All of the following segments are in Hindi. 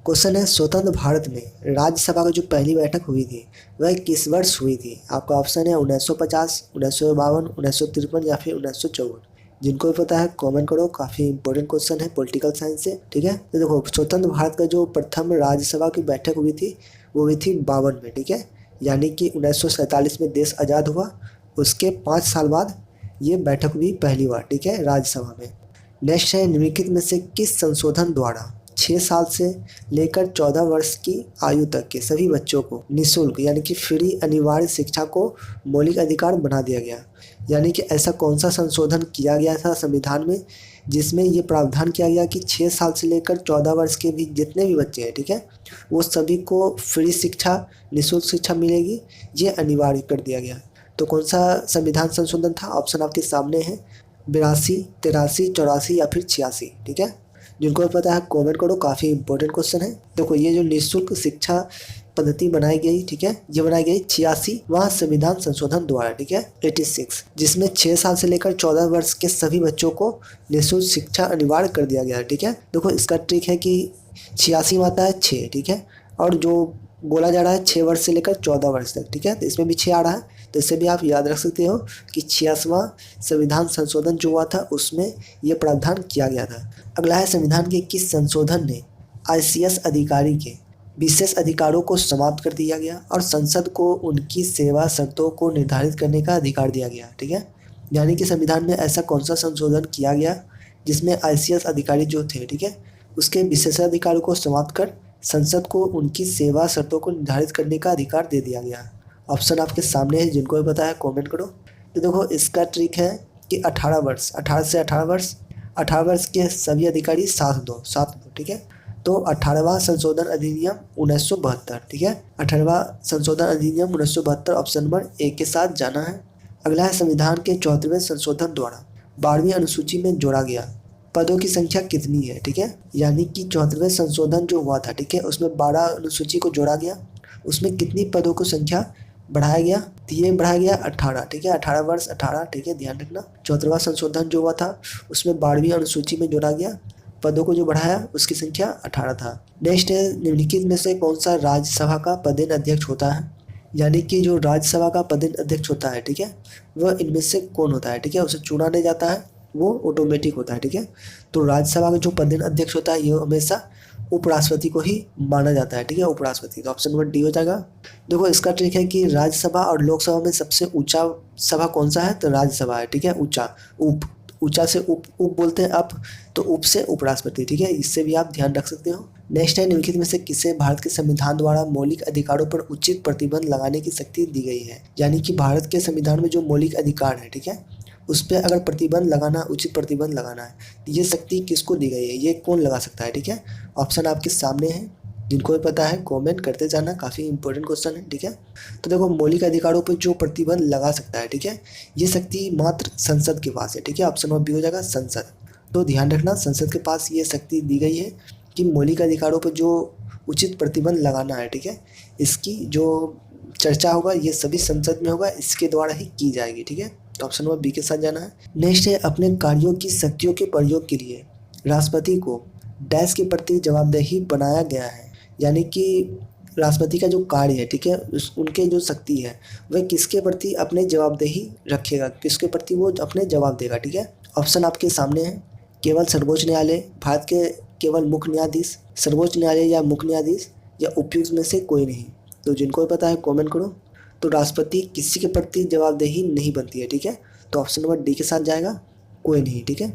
क्वेश्चन है स्वतंत्र भारत में राज्यसभा की जो पहली बैठक हुई थी वह किस वर्ष हुई थी। आपका ऑप्शन है 1950, 1952, 1953 या फिर 1954। जिनको भी पता है कमेंट करो, काफ़ी इंपॉर्टेंट क्वेश्चन है पॉलिटिकल साइंस से। ठीक है, तो देखो स्वतंत्र भारत का जो प्रथम राज्यसभा की बैठक हुई थी वो हुई थी 52 में। ठीक है, यानी कि 1947 में देश आज़ाद हुआ, उसके 5 साल बाद ये बैठक हुई पहली बार। ठीक है, राज्यसभा में। नेक्स्ट है निम्नलिखित में से किस संशोधन द्वारा 6 साल से लेकर 14 वर्ष की आयु तक के सभी बच्चों को निःशुल्क यानी कि फ्री अनिवार्य शिक्षा को मौलिक अधिकार बना दिया गया। यानी कि ऐसा कौन सा संशोधन किया गया था संविधान में जिसमें ये प्रावधान किया गया कि 6 साल से लेकर 14 वर्ष के भी जितने भी बच्चे हैं, ठीक है, वो सभी को फ्री शिक्षा, निःशुल्क शिक्षा मिलेगी, ये अनिवार्य कर दिया गया। तो कौन सा संविधान संशोधन था? ऑप्शन आपके सामने है 82, 83, 84 या फिर 86। ठीक है, जिनको पता है कमेंट करो, काफ़ी इंपॉर्टेंट क्वेश्चन है। देखो ये जो निःशुल्क शिक्षा पद्धति बनाई गई, ठीक है, ये बनाई गई 86वां संविधान संशोधन द्वारा। ठीक है, 86, जिसमें 6 साल से लेकर 14 वर्ष के सभी बच्चों को निःशुल्क शिक्षा अनिवार्य कर दिया गया है। ठीक है, देखो इसका ट्रिक है कि 86 में आता है 6, ठीक है, और जो बोला जा रहा है 6 वर्ष से लेकर 14 वर्ष तक। ठीक है, तो इसमें भी 6 आ रहा है, तो इससे भी आप याद रख सकते हो कि 86वां संविधान संशोधन जो हुआ था उसमें यह प्रावधान किया गया था। अगला है संविधान के किस संशोधन ने आईसीएस अधिकारी के विशेष अधिकारों को समाप्त कर दिया गया और संसद को उनकी सेवा शर्तों को निर्धारित करने का अधिकार दिया गया। ठीक है, यानी कि संविधान में ऐसा कौन सा संशोधन किया गया जिसमें आईसीएस अधिकारी जो थे, ठीक है, उसके विशेषाधिकारों को समाप्त कर संसद को उनकी सेवा शर्तों को निर्धारित करने का अधिकार दे दिया गया। ऑप्शन आपके सामने है, जिनको भी पता है कमेंट करो। तो देखो इसका ट्रिक है कि 18 वर्ष, 18 से 18 वर्ष, 18 वर्ष के सभी अधिकारी साथ दो। ठीक है, तो 18वां संशोधन अधिनियम 1972। ठीक है, 18वां संशोधन अधिनियम 1972 ऑप्शन नंबर ए के साथ जाना है। अगला है संविधान के 74वें संशोधन द्वारा 12वीं अनुसूची में जोड़ा गया पदों की संख्या कितनी है। ठीक है, यानी कि 74वें संशोधन जो हुआ था, ठीक है, उसमें 12 अनुसूची को जोड़ा गया, उसमें कितनी पदों को संख्या बढ़ाया गया? तो ये बढ़ाया गया 18। ठीक है, 18 वर्ष 18। ठीक है, ध्यान रखना। 74वां संशोधन जो हुआ था उसमें 12वीं अनुसूची में जोड़ा गया, पदों को जो बढ़ाया उसकी संख्या 18 था। नेक्स्ट है निम्नलिखित में से कौन सा राज्यसभा का पदेन अध्यक्ष होता है। यानी कि जो राज्यसभा का पदेन अध्यक्ष होता है, ठीक है, वह इनमें से कौन होता है? ठीक है, उसे चुना नहीं जाता है, वो ऑटोमेटिक होता है। ठीक है, तो राज्यसभा का जो पदेन अध्यक्ष होता है ये हमेशा उपराष्ट्रपति को ही माना जाता है। ठीक है, उपराष्ट्रपति। तो ऑप्शन नंबर डी हो जाएगा। देखो इसका ट्रिक है कि राज्यसभा और लोकसभा में सबसे ऊंचा सभा कौन सा है? तो राज्यसभा है। ठीक है, ऊंचा, ऊंचा से उप बोलते हैं अप, तो उप से उपराष्ट्रपति। ठीक है, इससे भी आप ध्यान रख सकते हो। नेक्स्ट है निम्नलिखित में से किसे भारत के संविधान द्वारा मौलिक अधिकारों पर उचित प्रतिबंध लगाने की शक्ति दी गई है। यानी कि भारत के संविधान में जो मौलिक अधिकार है, ठीक है, उस पर अगर प्रतिबंध लगाना, उचित प्रतिबंध लगाना है, तो ये शक्ति किसको दी गई है? ये कौन लगा सकता है? ठीक है, ऑप्शन आपके सामने है, जिनको भी पता है कमेंट करते जाना, काफ़ी इंपॉर्टेंट क्वेश्चन है। ठीक है, तो देखो मौलिक अधिकारों पर जो प्रतिबंध लगा सकता है, ठीक है, ये शक्ति मात्र संसद के पास है। ठीक है, ऑप्शन नंबर बी हो जाएगा संसद। तो ध्यान रखना, संसद के पास ये शक्ति दी गई है कि मौलिक अधिकारों पर जो उचित प्रतिबंध लगाना है, ठीक है, इसकी जो चर्चा होगा ये सभी संसद में होगा, इसके द्वारा ही की जाएगी। ठीक है, तो ऑप्शन नंबर बी के साथ जाना है। नेक्स्ट है अपने कार्यों की शक्तियों के प्रयोग के लिए राष्ट्रपति को डैश के प्रति जवाबदेही बनाया गया है। यानी कि राष्ट्रपति का जो कार्य है, ठीक है, उनके जो शक्ति है वह किसके प्रति अपने जवाबदेही रखेगा, किसके प्रति वो अपने जवाब देगा। ठीक है, ऑप्शन आपके सामने है, केवल सर्वोच्च न्यायालय, भारत के केवल मुख्य न्यायाधीश, सर्वोच्च न्यायालय या मुख्य न्यायाधीश, या उपयुक्त में से कोई नहीं। तो जिनको भी पता है कमेंट करो। तो राष्ट्रपति किसी के प्रति जवाबदेही नहीं बनती है। ठीक है, तो ऑप्शन नंबर डी के साथ जाएगा, कोई नहीं। ठीक है,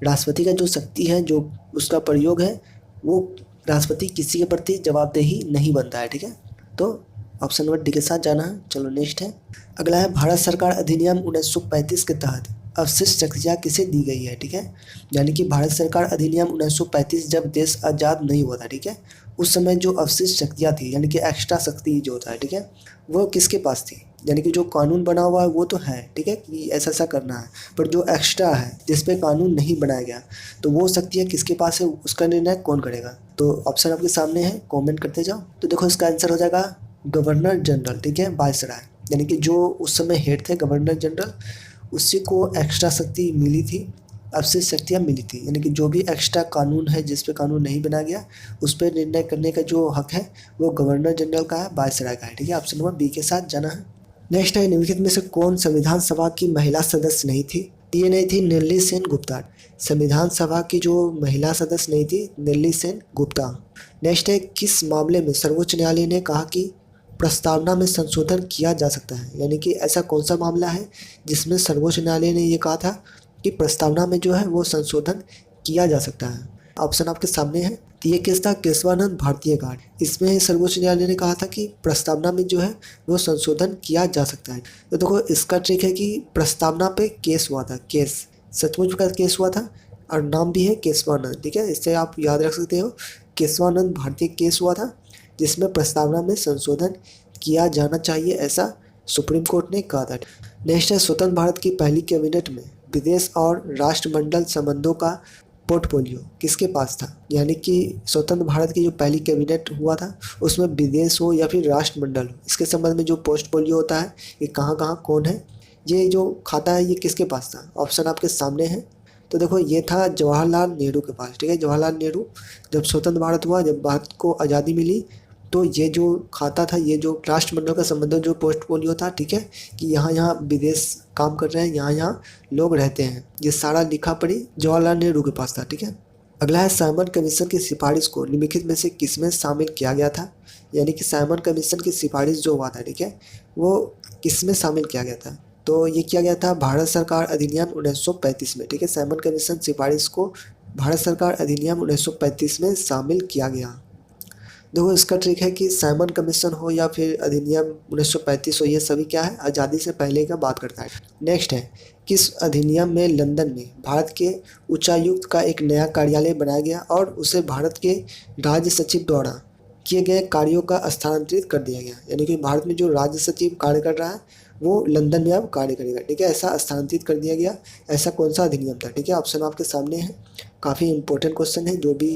राष्ट्रपति का जो शक्ति है, जो उसका प्रयोग है, वो राष्ट्रपति किसी के प्रति जवाबदेही नहीं बनता है। ठीक है, तो ऑप्शन नंबर डी के साथ जाना है। चलो नेक्स्ट है, अगला है भारत सरकार अधिनियम 1935 के तहत अवशिष्ट शक्तियाँ किसे दी गई है। ठीक है, यानी कि भारत सरकार अधिनियम 1935 जब देश आज़ाद नहीं हुआ था, ठीक है, उस समय जो अवशिष्ट शक्तियाँ थी, यानी कि एक्स्ट्रा शक्ति जो होता है, ठीक है, वो किसके पास थी? यानी कि जो कानून बना हुआ है वो तो है, ठीक है, कि ऐसा ऐसा करना है, पर जो एक्स्ट्रा है जिस पे कानून नहीं बनाया गया, तो वो शक्तियाँ किसके पास है, उसका निर्णय कौन करेगा? तो ऑप्शन आपके सामने है, कमेंट करते जाओ। तो देखो इसका आंसर हो जाएगा गवर्नर जनरल। ठीक है, वायसराय, यानी कि जो उस समय हेड थे गवर्नर जनरल, उसी को एक्स्ट्रा शक्ति मिली थी अवशिष्ट शक्तियाँ मिली थी, यानी कि जो भी एक्स्ट्रा कानून है जिस पे कानून नहीं बनाया गया उस पर निर्णय करने का जो हक है वो गवर्नर जनरल का है, वायसराय का है। ठीक है, ऑप्शन नंबर बी के साथ जाना है। नेक्स्ट है, निम्नलिखित में से कौन संविधान सभा की महिला सदस्य नहीं थी? ये नहीं थी निर्ली सेन गुप्ता। संविधान सभा की जो महिला सदस्य नहीं थी निर्ली सेन गुप्ता। नेक्स्ट है, किस मामले में सर्वोच्च न्यायालय ने कहा कि प्रस्तावना में संशोधन किया जा सकता है? यानी कि ऐसा कौन सा मामला है जिसमें सर्वोच्च न्यायालय ने ये कहा था कि प्रस्तावना में जो है वो संशोधन किया जा सकता है? ऑप्शन आपके सामने है। तो ये केस था केशवानंद भारतीय कांड। इसमें सर्वोच्च न्यायालय ने कहा था कि प्रस्तावना में जो है वो संशोधन किया जा सकता है। तो देखो इसका ट्रिक है कि प्रस्तावना पे केस हुआ था, केस सचमुच का केस हुआ था और नाम भी है केशवानंद। ठीक है, इससे आप याद रख सकते हो केशवानंद भारतीय केस हुआ था जिसमें प्रस्तावना में संशोधन किया जाना चाहिए, ऐसा सुप्रीम कोर्ट ने कहा था। नेक्स्ट है, स्वतंत्र भारत की पहली कैबिनेट में विदेश और राष्ट्रमंडल संबंधों का पोर्टफोलियो किसके पास था? यानी कि स्वतंत्र भारत की जो पहली कैबिनेट हुआ था उसमें विदेश हो या फिर राष्ट्रमंडल हो, इसके संबंध में जो पोर्टफोलियो होता है ये कहाँ कहाँ कौन है, ये जो खाता है ये किसके पास था? ऑप्शन आपके सामने है। तो देखो ये था जवाहरलाल नेहरू के पास। ठीक है, जवाहरलाल नेहरू जब स्वतंत्र भारत हुआ, जब भारत को आज़ादी मिली, तो ये जो खाता था, ये जो राष्ट्रमंडल का संबंध जो पोर्टफोलियो था, ठीक है, कि यहाँ यहाँ विदेश काम कर रहे हैं, यहाँ यहाँ लोग रहते हैं, ये सारा लिखा पढ़ी जवाहरलाल नेहरू के पास था। ठीक है, अगला है, साइमन कमीशन की सिफारिश को निम्नलिखित में से किसमें शामिल किया गया था? यानी कि साइमन कमीशन की सिफारिश जो हुआ था, ठीक है, वो किसमें शामिल किया गया था? तो ये किया गया था भारत सरकार अधिनियम 1935 में। ठीक है, साइमन कमीशन सिफारिश को भारत सरकार अधिनियम 1935 में शामिल किया गया। देखो इसका ट्रिक है कि साइमन कमीशन हो या फिर अधिनियम 1935 हो, ये सभी क्या है, आज़ादी से पहले का बात करता है। नेक्स्ट है, किस अधिनियम में लंदन में भारत के उच्चायुक्त का एक नया कार्यालय बनाया गया और उसे भारत के राज्य सचिव द्वारा किए गए कार्यों का स्थानांतरित कर दिया गया? यानी कि भारत में जो राज्य सचिव कार्य कर रहा है वो लंदन में अब कार्य करेगा। ठीक है, ऐसा स्थानांतरित कर दिया गया। ऐसा कौन सा अधिनियम था? ठीक है, ऑप्शन आपके सामने है। काफ़ी इंपॉर्टेंट क्वेश्चन है जो भी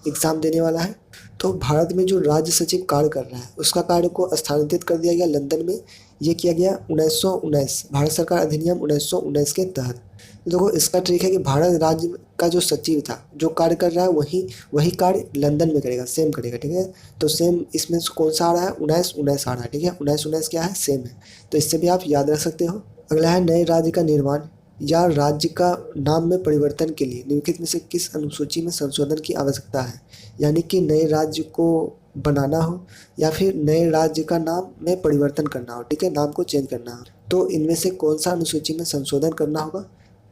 एग्ज़ाम देने वाला है। तो भारत में जो राज्य सचिव कार्य कर रहा है उसका कार्य को स्थानांतरित कर दिया गया लंदन में। ये किया गया 1919 भारत सरकार अधिनियम 1919 के तहत। तो देखो इसका ट्रिक है कि भारत राज्य का जो सचिव था जो कार्य कर रहा है वही कार्य लंदन में करेगा, सेम करेगा। ठीक है, तो सेम इसमें कौन सा आ रहा है, 1919 आ रहा है। ठीक है, 1919 क्या है, सेम है। तो इससे भी आप याद रख सकते हो। अगला है, नए राज्य का निर्माण या राज्य का नाम में परिवर्तन के लिए निम्नलिखित में से किस अनुसूची में संशोधन की आवश्यकता है? यानी कि नए राज्य को बनाना हो या फिर नए राज्य का नाम में परिवर्तन करना हो, ठीक है, नाम को चेंज करना हो, तो इनमें से कौन सा अनुसूची में संशोधन करना होगा?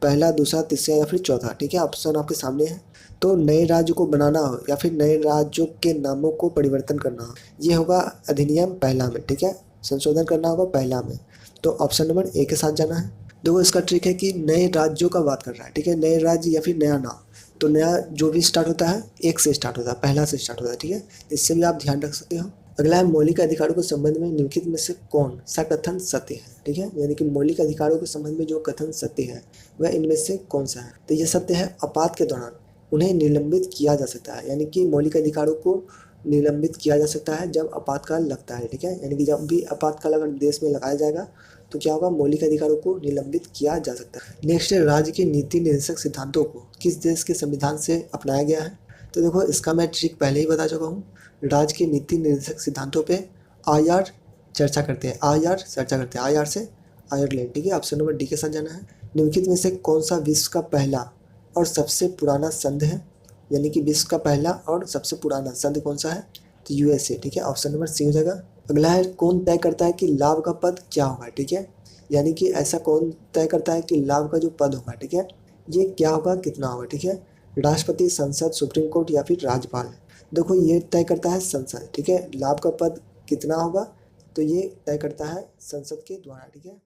पहला, दूसरा, तीसरा या फिर चौथा? ठीक है, ऑप्शन आपके सामने है। तो नए राज्य को बनाना हो या फिर नए राज्यों के नामों को परिवर्तन करना हो, ये होगा अधिनियम पहला में। ठीक है, संशोधन करना होगा पहला में। तो ऑप्शन नंबर ए के साथ जाना है। देखो इसका ट्रिक है कि नए राज्यों का बात कर रहा है। ठीक है, नए राज्य या फिर नया नाम, तो नया जो भी स्टार्ट होता है एक से स्टार्ट होता है, पहला से स्टार्ट होता है। ठीक है, इससे भी आप ध्यान रख सकते हो। अगला है, मौलिक अधिकारों के संबंध में निम्नलिखित में से कौन सा कथन सत्य है? ठीक है, यानी कि मौलिक अधिकारों के संबंध में जो कथन सत्य है वह इनमें से कौन सा है? तो ये सत्य है, आपात के दौरान उन्हें निलंबित किया जा सकता है। यानी कि मौलिक अधिकारों को निलंबित किया जा सकता है जब आपातकाल लगता है। ठीक है, यानी कि जब भी आपातकाल अगर देश में लगाया जाएगा तो क्या होगा, मौलिक अधिकारों को निलंबित किया जा सकता है। नेक्स्ट है, राज्य के नीति निर्देशक सिद्धांतों को किस देश के संविधान से अपनाया गया है? तो देखो इसका मैं ट्रिक पहले ही बता चुका हूँ। राज्य के नीति निर्देशक सिद्धांतों पे आईआर चर्चा करते हैं, आईआर से आयरलैंड। ठीक है, ऑप्शन नंबर डी के साथ जाना है। निम्नलिखित में से कौन सा विश्व का पहला और सबसे पुराना संघ है? यानी कि विश्व का पहला और सबसे पुराना संघ कौन सा है? तो यूएसए। ठीक है, ऑप्शन नंबर सी हो जाएगा। अगला है, कौन तय करता है कि लाभ का पद क्या होगा? ठीक है, यानी कि ऐसा कौन तय करता है कि लाभ का जो पद होगा, ठीक है, ये क्या होगा, कितना होगा? ठीक है, राष्ट्रपति, संसद, सुप्रीम कोर्ट या फिर राज्यपाल? देखो ये तय करता है संसद। ठीक है, लाभ का पद कितना होगा तो ये तय करता है संसद के द्वारा। ठीक है।